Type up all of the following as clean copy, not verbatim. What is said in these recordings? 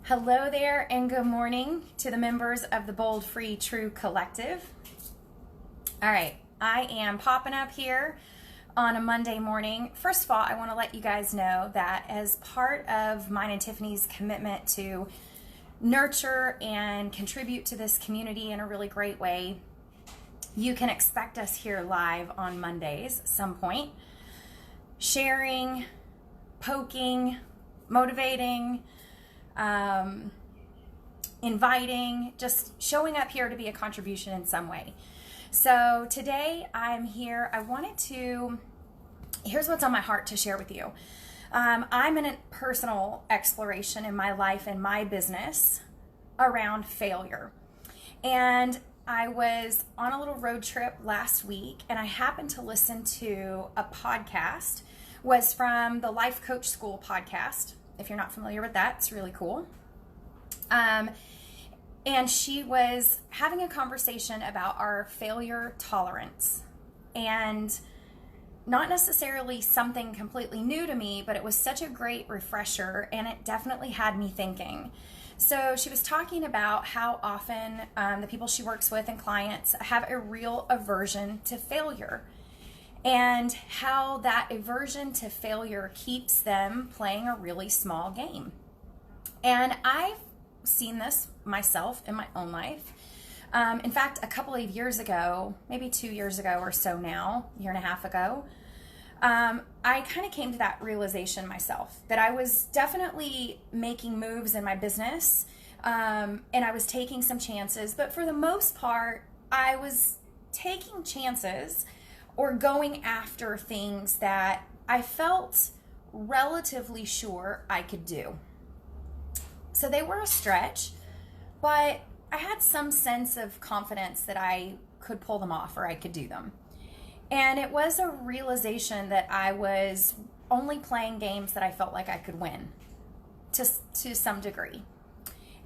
Hello there, and good morning to the members of the Bold, Free, True Collective. All right, I am popping up here on a Monday morning. First of all, I want to let you guys know that as part of mine and Tiffany's commitment to nurture and contribute to this community in a really great way, you can expect us here live on Mondays at some point, sharing, poking, motivating, inviting, just showing up here to be a contribution in some way. So today I'm here. Here's what's on my heart to share with you. I'm in a personal exploration in my life and my business around failure. And I was on a little road trip last week and I happened to listen to a podcast. Was from the Life Coach School podcast. If you're not familiar with that, it's really cool. And she was having a conversation about our failure tolerance. And not necessarily something completely new to me, but it was such a great refresher and it definitely had me thinking. So she was talking about how often the people she works with and clients have a real aversion to failure. And how that aversion to failure keeps them playing a really small game. And I've seen this myself in my own life. In fact, a couple of years ago, maybe 2 years ago or so now, a year and a half ago, I kind of came to that realization myself, that I was definitely making moves in my business, and I was taking some chances, but for the most part, I was taking chances or going after things that I felt relatively sure I could do. So they were a stretch, but I had some sense of confidence that I could pull them off or I could do them. And it was a realization that I was only playing games that I felt like I could win to some degree.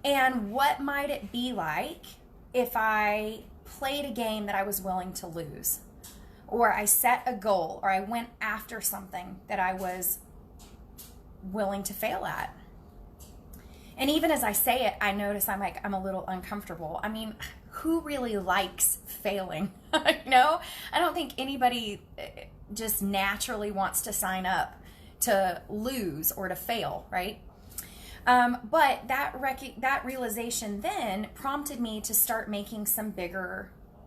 And what might it be like if I played a game that I was willing to lose? Or I set a goal, or I went after something that I was willing to fail at. And even as I say it, I notice I'm a little uncomfortable. I mean, who really likes failing? I don't think anybody just naturally wants to sign up to lose or to fail, right? But that realization then prompted me to start making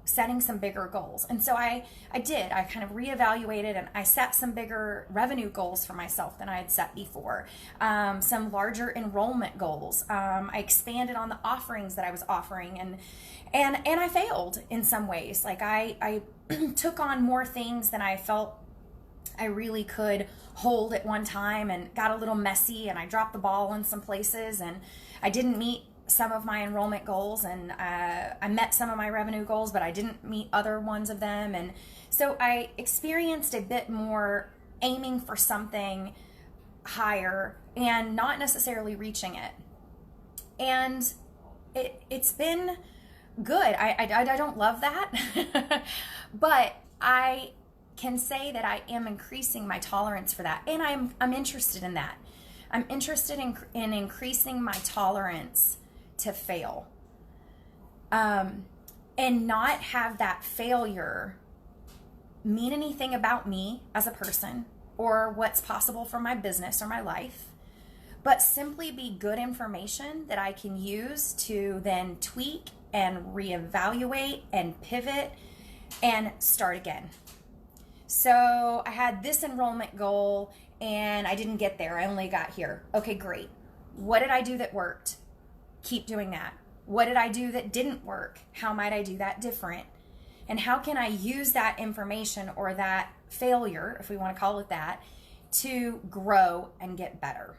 setting some bigger goals. And so I did. I kind of reevaluated and I set some bigger revenue goals for myself than I had set before. Some larger enrollment goals. I expanded on the offerings that I was offering and I failed in some ways. Like I took on more things than I felt I really could hold at one time and got a little messy and I dropped the ball in some places and I didn't meet some of my enrollment goals and I met some of my revenue goals, but I didn't meet other ones of them. And so I experienced a bit more aiming for something higher and not necessarily reaching it. And it's been good. I don't love that, but I can say that I am increasing my tolerance for that. And I'm interested in that. I'm interested in increasing my tolerance to fail, and not have that failure mean anything about me as a person or what's possible for my business or my life, but simply be good information that I can use to then tweak and reevaluate and pivot and start again. So I had this enrollment goal and I didn't get there. I only got here. Okay, great. What did I do that worked? Keep doing that. What did I do that didn't work? How might I do that different? And how can I use that information or that failure, if we want to call it that, to grow and get better?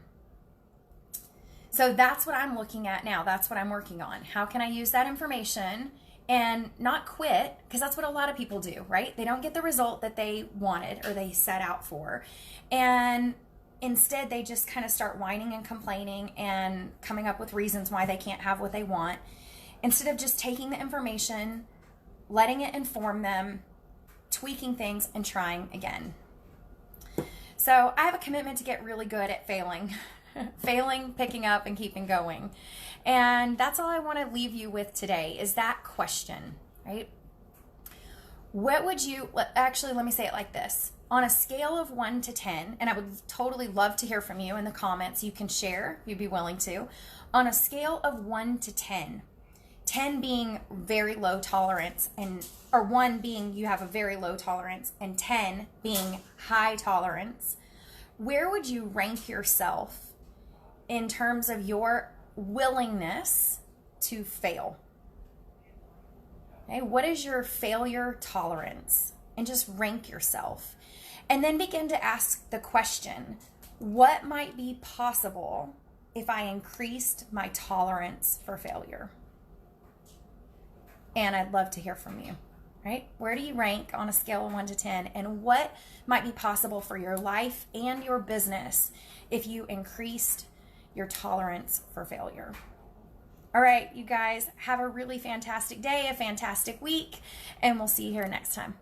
So that's what I'm looking at now. That's what I'm working on. How can I use that information and not quit? Because that's what a lot of people do, right? They don't get the result that they wanted or they set out for. And instead, they just kind of start whining and complaining and coming up with reasons why they can't have what they want, instead of just taking the information, letting it inform them, tweaking things, and trying again. So I have a commitment to get really good at failing. failing, picking up, and keeping going. And that's all I want to leave you with today is that question, right? What would you, actually, let me say it like this. On a scale of 1 to 10, and I would totally love to hear from you in the comments. You can share if you'd be willing to. On a scale of 1 to 10, 10 being very low tolerance, or 1 being you have a very low tolerance, and 10 being high tolerance, where would you rank yourself in terms of your willingness to fail? Okay, what is your failure tolerance? And just rank yourself. And then begin to ask the question, what might be possible if I increased my tolerance for failure? And I'd love to hear from you, right? Where do you rank on a scale of 1 to 10? And what might be possible for your life and your business if you increased your tolerance for failure? All right, you guys, have a really fantastic day, a fantastic week, and we'll see you here next time.